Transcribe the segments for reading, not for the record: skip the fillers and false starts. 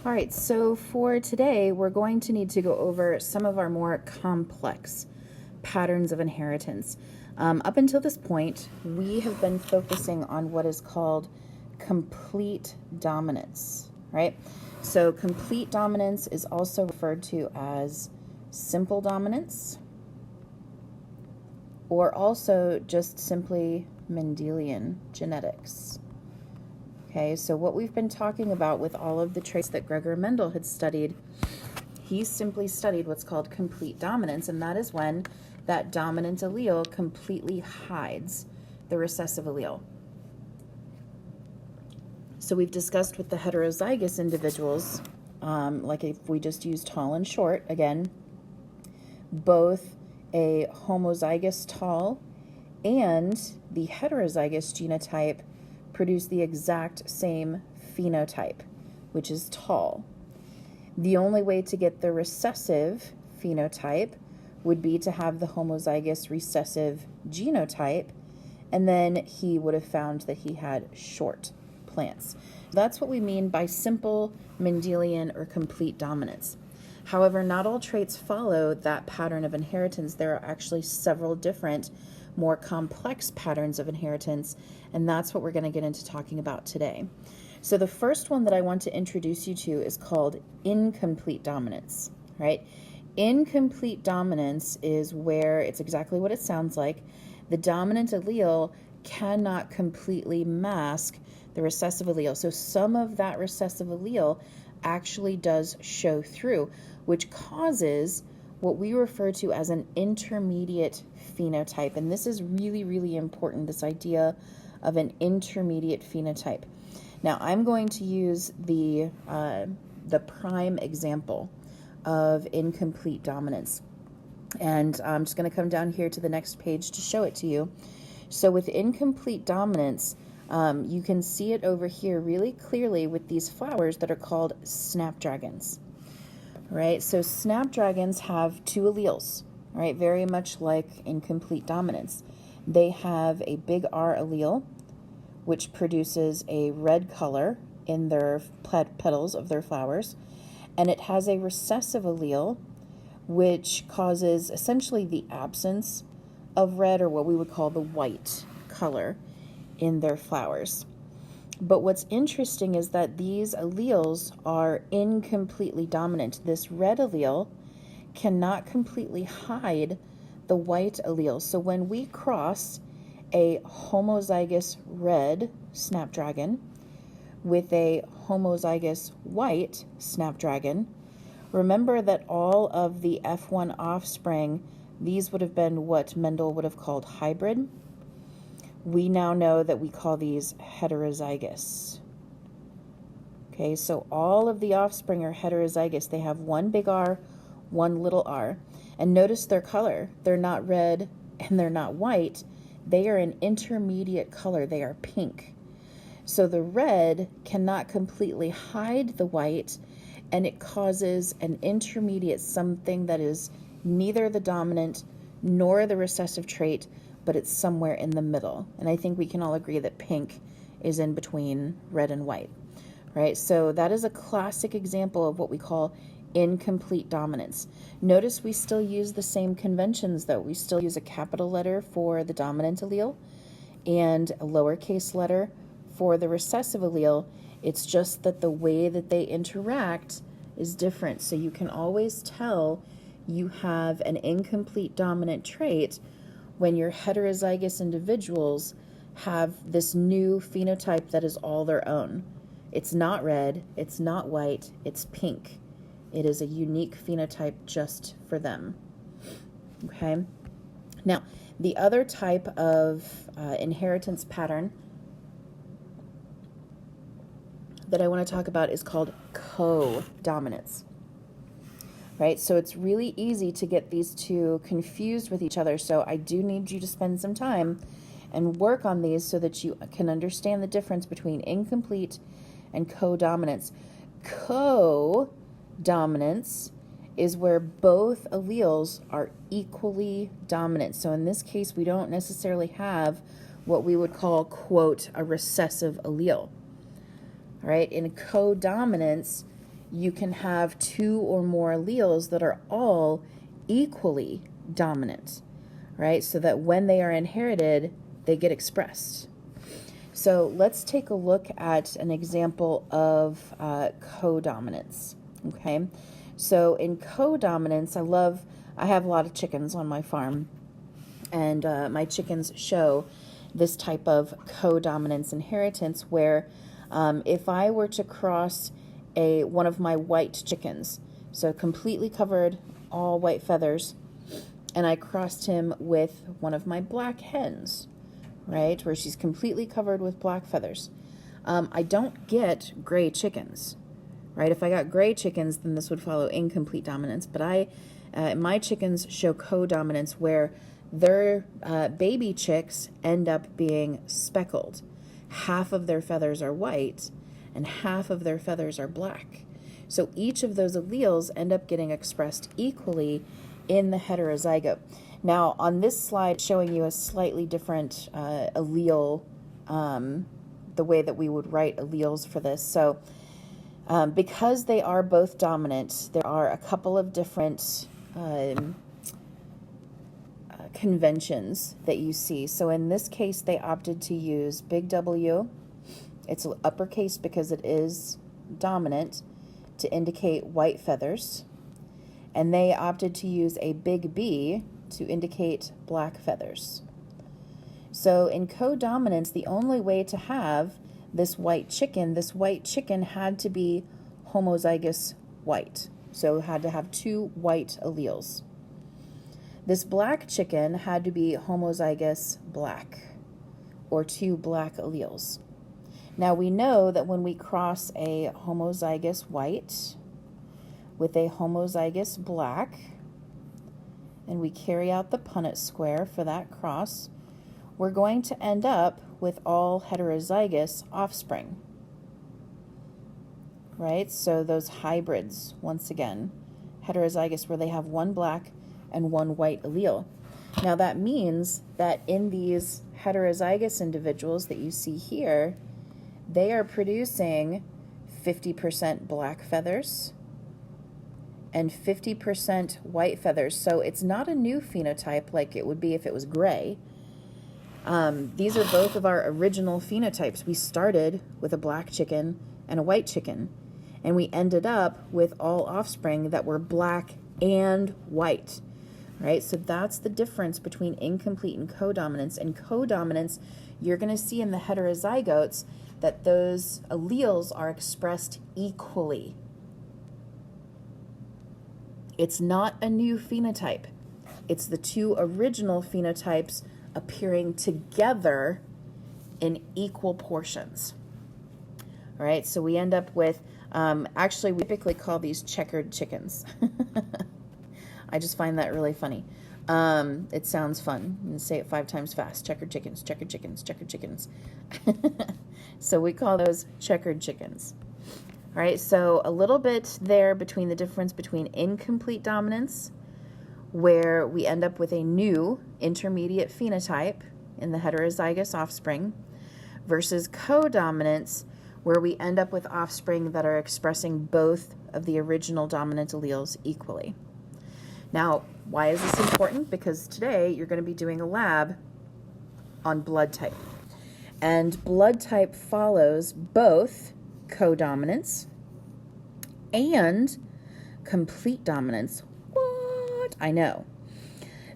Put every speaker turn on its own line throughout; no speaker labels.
All right, so for today, we're going to need to go over some of our more complex patterns of inheritance. Up until this point, we have been focusing on what is called complete dominance, right? So complete dominance is also referred to as simple dominance, or also just simply Mendelian genetics. Okay, so what we've been talking about with all of the traits that Gregor Mendel had studied, he simply studied what's called complete dominance, and that is when that dominant allele completely hides the recessive allele. So we've discussed with the heterozygous individuals, like if we just use tall and short, again, both a homozygous tall and the heterozygous genotype produce the exact same phenotype, which is tall. The only way to get the recessive phenotype would be to have the homozygous recessive genotype, and then he would have found that he had short plants. That's what we mean by simple Mendelian or complete dominance. However, not all traits follow that pattern of inheritance. There are actually several different, more complex patterns of inheritance, and that's what we're going to get into talking about today. So the first one that I want to introduce you to is called incomplete dominance, right? Incomplete dominance is where it's exactly what it sounds like. The dominant allele cannot completely mask the recessive allele. So some of that recessive allele actually does show through, which causes what we refer to as an intermediate phenotype. And this is really, really important, this idea of an intermediate phenotype. Now, I'm going to use the prime example of incomplete dominance. And I'm just going to come down here to the next page to show it to you. So with incomplete dominance, you can see it over here really clearly with these flowers that are called snapdragons. Right, so snapdragons have two alleles, right, very much like incomplete dominance. They have a big R allele, which produces a red color in their petals of their flowers, and it has a recessive allele, which causes essentially the absence of red, or what we would call the white color in their flowers. But what's interesting is that these alleles are incompletely dominant. This red allele cannot completely hide the white allele. So when we cross a homozygous red snapdragon with a homozygous white snapdragon, remember that all of the F1 offspring, these would have been what Mendel would have called hybrid. We now know that we call these heterozygous. Okay, so all of the offspring are heterozygous. They have one big R, one little r. And notice their color. They're not red and they're not white. They are an intermediate color. They are pink. So the red cannot completely hide the white, and it causes an intermediate, something that is neither the dominant nor the recessive trait, but it's somewhere in the middle. And I think we can all agree that pink is in between red and white, right? So that is a classic example of what we call incomplete dominance. Notice we still use the same conventions, though. We still use a capital letter for the dominant allele and a lowercase letter for the recessive allele. It's just that the way that they interact is different. So you can always tell you have an incomplete dominant trait when your heterozygous individuals have this new phenotype that is all their own. It's not red, it's not white, it's pink. It is a unique phenotype just for them. Okay? Now, the other type of inheritance pattern that I want to talk about is called co-dominance. Right, so it's really easy to get these two confused with each other. So I do need you to spend some time and work on these so that you can understand the difference between incomplete and co-dominance. Co-dominance is where both alleles are equally dominant. So in this case, we don't necessarily have what we would call, quote, a recessive allele. All right, in co-dominance, you can have two or more alleles that are all equally dominant, right? So that when they are inherited, they get expressed. So let's take a look at an example of codominance, okay? So in codominance, I have a lot of chickens on my farm, and my chickens show this type of codominance inheritance where if I were to cross one of my white chickens, so completely covered, all white feathers, and I crossed him with one of my black hens, right, where she's completely covered with black feathers, I don't get gray chickens, right? If I got gray chickens, then this would follow incomplete dominance, but my chickens show codominance where their baby chicks end up being speckled. Half of their feathers are white and half of their feathers are black. So each of those alleles end up getting expressed equally in the heterozygote. Now, on this slide, showing you a slightly different allele, the way that we would write alleles for this. So because they are both dominant, there are a couple of different conventions that you see. So in this case, they opted to use big W. It's uppercase because it is dominant to indicate white feathers. And they opted to use a big B to indicate black feathers. So in codominance, the only way to have this white chicken had to be homozygous white. So it had to have two white alleles. This black chicken had to be homozygous black, or two black alleles. Now we know that when we cross a homozygous white with a homozygous black, and we carry out the Punnett square for that cross, we're going to end up with all heterozygous offspring, right? So those hybrids, once again, heterozygous where they have one black and one white allele. Now that means that in these heterozygous individuals that you see here, they are producing 50% black feathers and 50% white feathers. So it's not a new phenotype like it would be if it was gray. These are both of our original phenotypes. We started with a black chicken and a white chicken, and we ended up with all offspring that were black and white, right? So that's the difference between incomplete and codominance. In codominance, you're going to see in the heterozygotes that those alleles are expressed equally. It's not a new phenotype. It's the two original phenotypes appearing together in equal portions. All right, so we end up with, actually we typically call these checkered chickens. I just find that really funny. It sounds fun. You can say it 5 times fast. Checkered chickens, checkered chickens, checkered chickens. So we call those checkered chickens. All right, so a little bit there between the difference between incomplete dominance, where we end up with a new intermediate phenotype in the heterozygous offspring, versus codominance, where we end up with offspring that are expressing both of the original dominant alleles equally. Now, why is this important? Because today you're going to be doing a lab on blood type. And blood type follows both codominance and complete dominance. What? I know.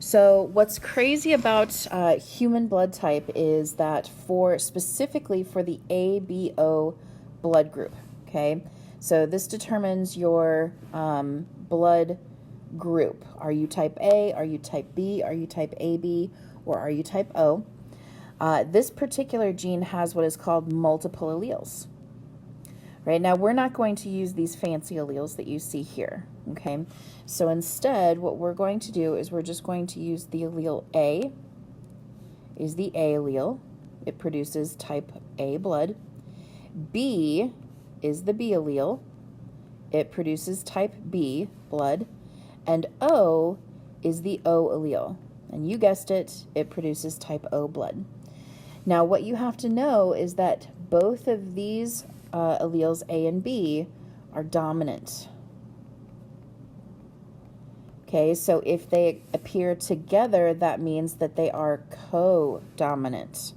So what's crazy about human blood type is that specifically for the ABO blood group, okay? So this determines your blood group. Are you type A? Are you type B? Are you type AB? Or are you type O? This particular gene has what is called multiple alleles. Right, now we're not going to use these fancy alleles that you see here, okay? So instead, what we're going to do is we're just going to use the allele A is the A allele. It produces type A blood. B is the B allele. It produces type B blood. And O is the O allele. And you guessed it, it produces type O blood. Now what you have to know is that both of these alleles A and B are dominant. Okay, so if they appear together, that means that they are co-dominant.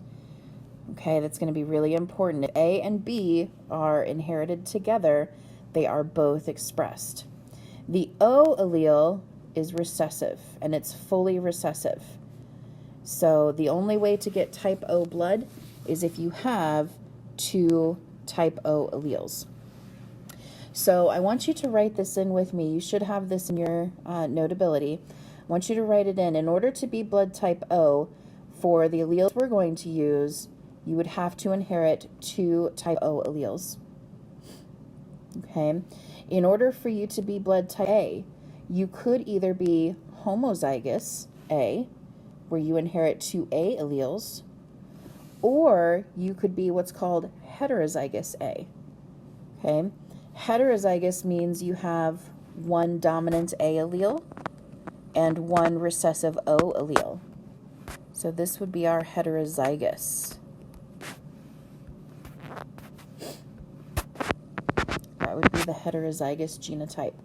Okay, that's going to be really important. If A and B are inherited together, they are both expressed. The O allele is recessive, and it's fully recessive. So the only way to get type O blood is if you have two type O alleles. So I want you to write this in with me. You should have this in your notability. I want you to write it in. In order to be blood type O, for the alleles we're going to use, you would have to inherit two type O alleles. Okay? In order for you to be blood type A, you could either be homozygous A, where you inherit two A alleles, or you could be what's called heterozygous A. Okay? Heterozygous means you have one dominant A allele and one recessive O allele. So this would be our heterozygous. That would be the heterozygous genotype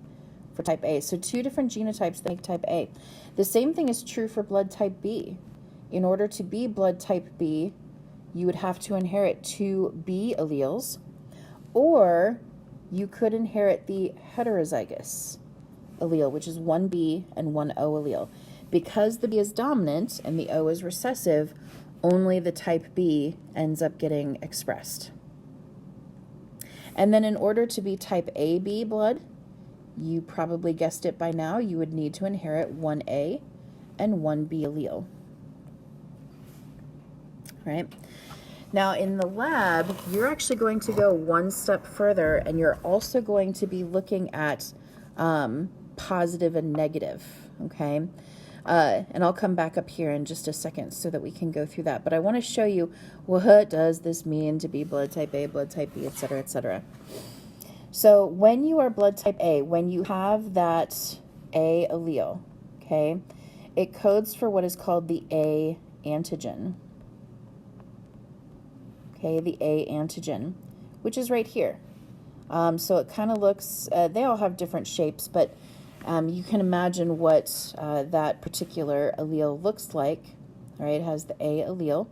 for type A. So two different genotypes that make type A. The same thing is true for blood type B. In order to be blood type B, you would have to inherit two B alleles, or you could inherit the heterozygous allele, which is one B and one O allele. Because the B is dominant and the O is recessive, only the type B ends up getting expressed. And then in order to be type AB blood, you probably guessed it by now, you would need to inherit one A and one B allele. Right? Now in the lab, you're actually going to go one step further, and you're also going to be looking at positive and negative, okay? And I'll come back up here in just a second so that we can go through that. But I want to show you what does this mean to be blood type A, blood type B, etc., etc. So when you are blood type A, when you have that A allele, okay, it codes for what is called the A antigen. Okay, the A antigen, which is right here. So it kind of looks, they all have different shapes, but you can imagine what that particular allele looks like. All right, it has the A allele,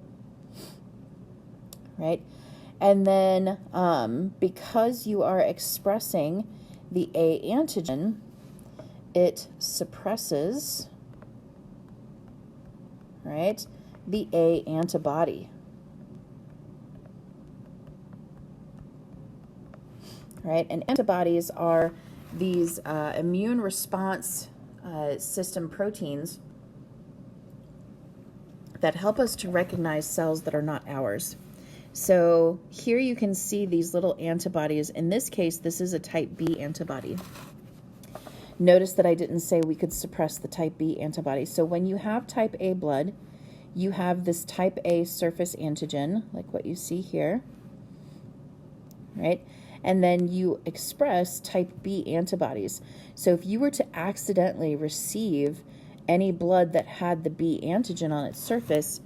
right? And then because you are expressing the A antigen, it suppresses, right, the A antibody. Right, and antibodies are these immune response system proteins that help us to recognize cells that are not ours. So here you can see these little antibodies. In this case, this is a type B antibody. Notice that I didn't say we could suppress the type B antibody. So when you have type A blood, you have this type A surface antigen, like what you see here, right? And then you express type B antibodies. So if you were to accidentally receive any blood that had the B antigen on its surface,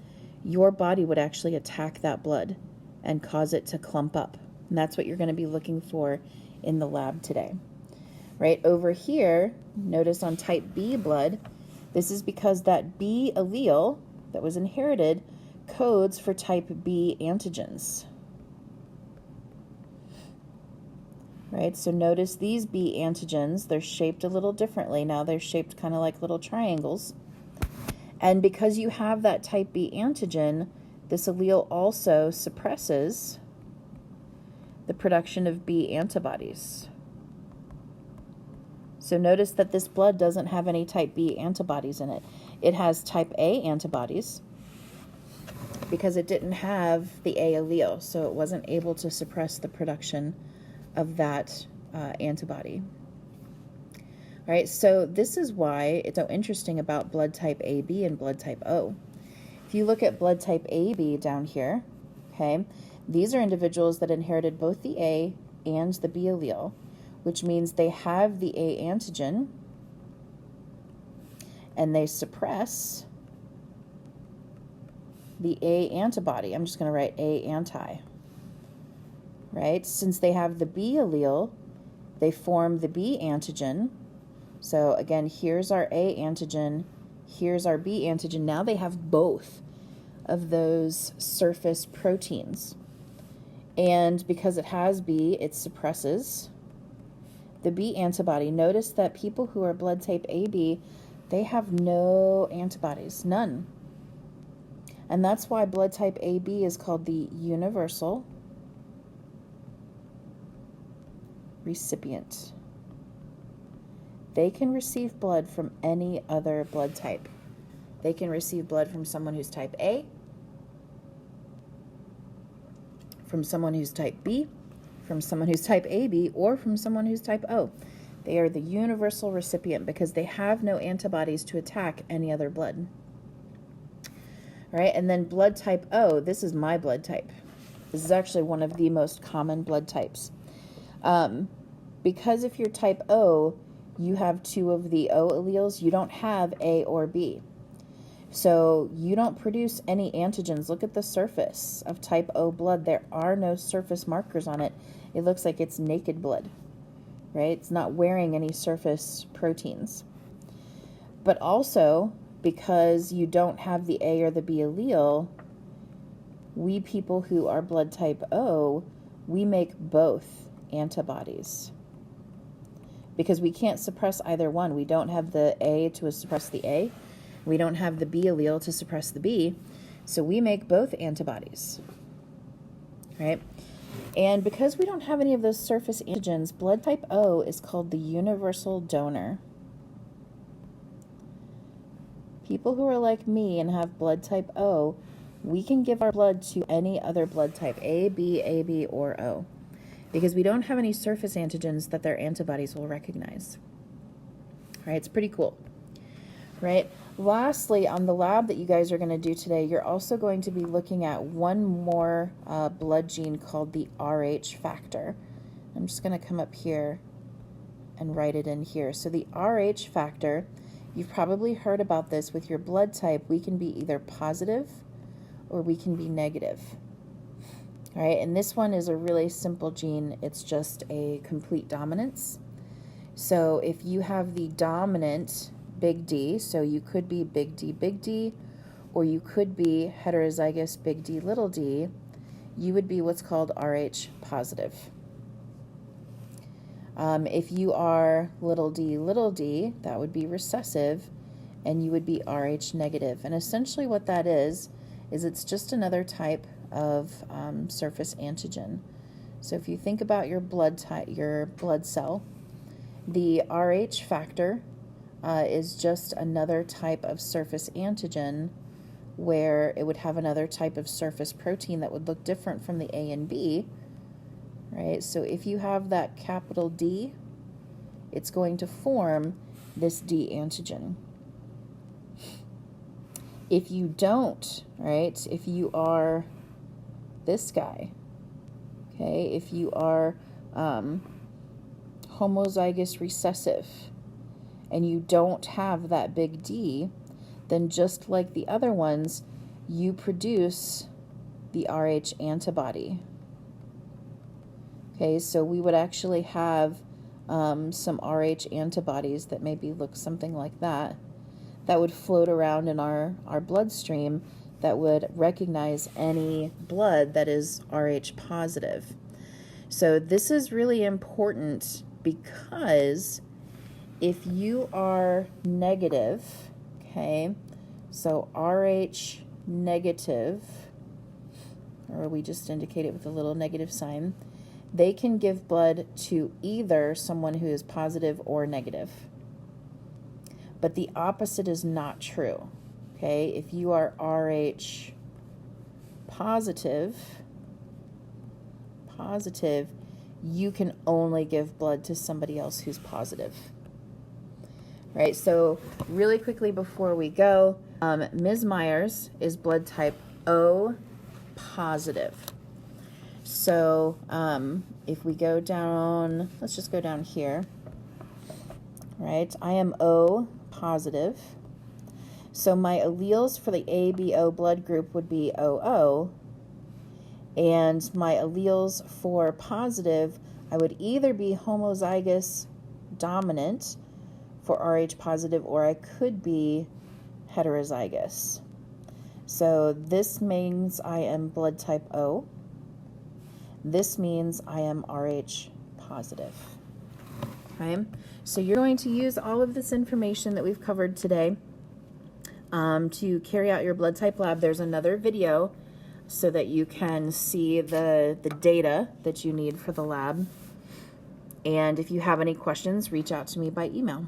your body would actually attack that blood and cause it to clump up. And that's what you're going to be looking for in the lab today. Right over here, notice on type B blood, this is because that B allele that was inherited codes for type B antigens. Right, so notice these B antigens, they're shaped a little differently. Now they're shaped kind of like little triangles. And because you have that type B antigen, this allele also suppresses the production of B antibodies. So notice that this blood doesn't have any type B antibodies in it. It has type A antibodies because it didn't have the A allele, so it wasn't able to suppress the production of that antibody. All right, so this is why it's so interesting about blood type AB and blood type O. If you look at blood type AB down here, okay, these are individuals that inherited both the A and the B allele, which means they have the A antigen and they suppress the A antibody. I'm just going to write A anti. Right? Since they have the B allele, They form the B antigen. So again, here's our A antigen, here's our B antigen. Now they have both of those surface proteins. And because it has B, it suppresses the B antibody. Notice that people who are blood type AB, they have no antibodies, none. And that's why blood type AB is called the universal recipient. They can receive blood from any other blood type. They can receive blood from someone who's type A, from someone who's type B, from someone who's type AB, or from someone who's type O. They are the universal recipient because they have no antibodies to attack any other blood. All right, and then blood type O, this is my blood type. This is actually one of the most common blood types. Because if you're type O, you have 2 of the O alleles. You don't have A or B. So you don't produce any antigens. Look at the surface of type O blood. There are no surface markers on it. It looks like it's naked blood, right? It's not wearing any surface proteins. But also, because you don't have the A or the B allele, we people who are blood type O, we make both antibodies. Because we can't suppress either one. We don't have the A to suppress the A. We don't have the B allele to suppress the B. So we make both antibodies, right? And because we don't have any of those surface antigens, blood type O is called the universal donor. People who are like me and have blood type O, we can give our blood to any other blood type, A, B, AB, or O, because we don't have any surface antigens that their antibodies will recognize. Right? It's pretty cool. Right? Lastly, on the lab that you guys are going to do today, you're also going to be looking at one more blood gene called the RH factor. I'm just going to come up here and write it in here. So the RH factor, you've probably heard about this with your blood type. We can be either positive or we can be negative. All right, and this one is a really simple gene. It's just a complete dominance. So if you have the dominant big D, so you could be big D, or you could be heterozygous big D, little d, you would be what's called Rh positive. If you are little d, that would be recessive, and you would be Rh negative. And essentially what that is it's just another type of surface antigen. So if you think about your blood type, your blood cell, the Rh factor is just another type of surface antigen where it would have another type of surface protein that would look different from the A and B, right? So if you have that capital D, it's going to form this D antigen. If you don't, right, if you are this guy, okay, if you are homozygous recessive and you don't have that big D, then just like the other ones, you produce the Rh antibody. Okay, so we would actually have some Rh antibodies that maybe look something like that would float around in our bloodstream that would recognize any blood that is Rh positive. So this is really important because if you are negative, okay, so Rh negative, or we just indicate it with a little negative sign, they can give blood to either someone who is positive or negative. But the opposite is not true, okay? If you are Rh positive, you can only give blood to somebody else who's positive. Right, so really quickly before we go, Ms. Myers is blood type O positive. So if we go down, let's just go down here, right? I am O positive. So my alleles for the ABO blood group would be OO, and my alleles for positive I would either be homozygous dominant for Rh positive, or I could be heterozygous. So this means I am blood type O. This means I am Rh positive. Okay, so you're going to use all of this information that we've covered today to carry out your blood type lab. There's another video so that you can see the data that you need for the lab. And if you have any questions, reach out to me by email.